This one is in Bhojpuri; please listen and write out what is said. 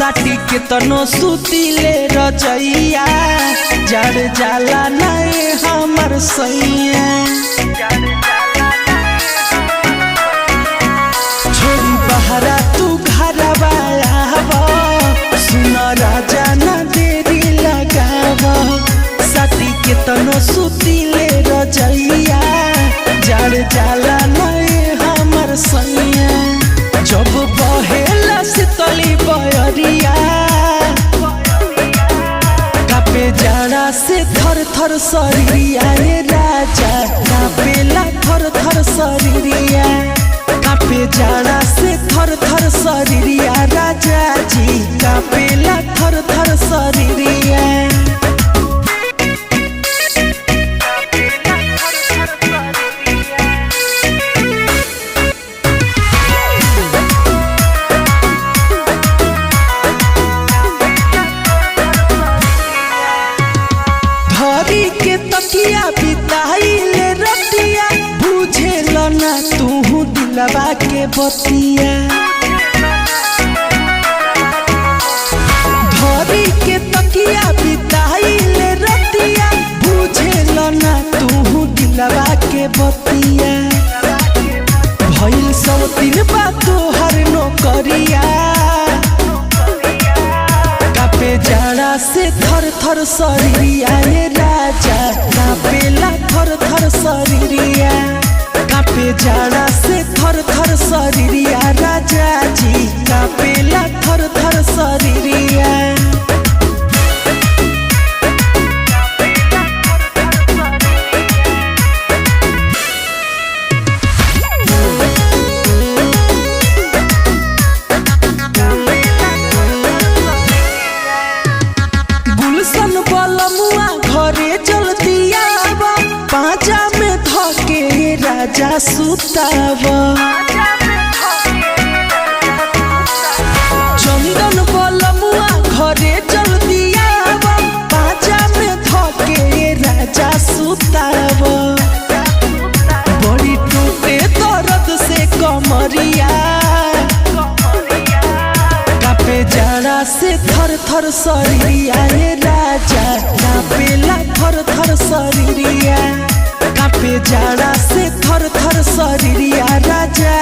साटी के तनो सुतीले रजैया जड़ जाला नए हमर सैया छोड़ी बहरा तू घरवा आवा सुन राजा न देरी लगावा साटी के तनो सुतीले रजैया जड़ जाला नए हमर सैया जब बहेला शीतली बयरिया कापे जाड़ा से थर थर शरीरिया रे राजा कापेला थर थर शरीरिया कापे जाड़ा से थर थर शरीरिया राजा जी कापेला थर थर शरीरिया के तकिया बिताइले रतिया बुझेल ना तू दिलवा के बतिया धरी के तकिया बिताइले रतिया बुझेल ना तू दिलवा के बतिया भइल सब दिन बा तोहर नौकरिया कापे जाड़ा से थर थर शरीरिया रे राजा कापेला थर थर शरीरिया कापे जाड़ा से थर थर शरीरिया राजा जी कापेला थर थर शरीरिया घरे जल्दी आवा पांचा में धके राजा सुतावा चंदन बलमुआ घरे जल्दी आवा पांचा में धके राजा सुतावा बड़ी टूटे दर्द से कमरिया कापे जाड़ा से थर थर शरीरिया रे राजा कापेला थर थर शरीरिया कापे जाड़ा से थर थर शरीरिया राजा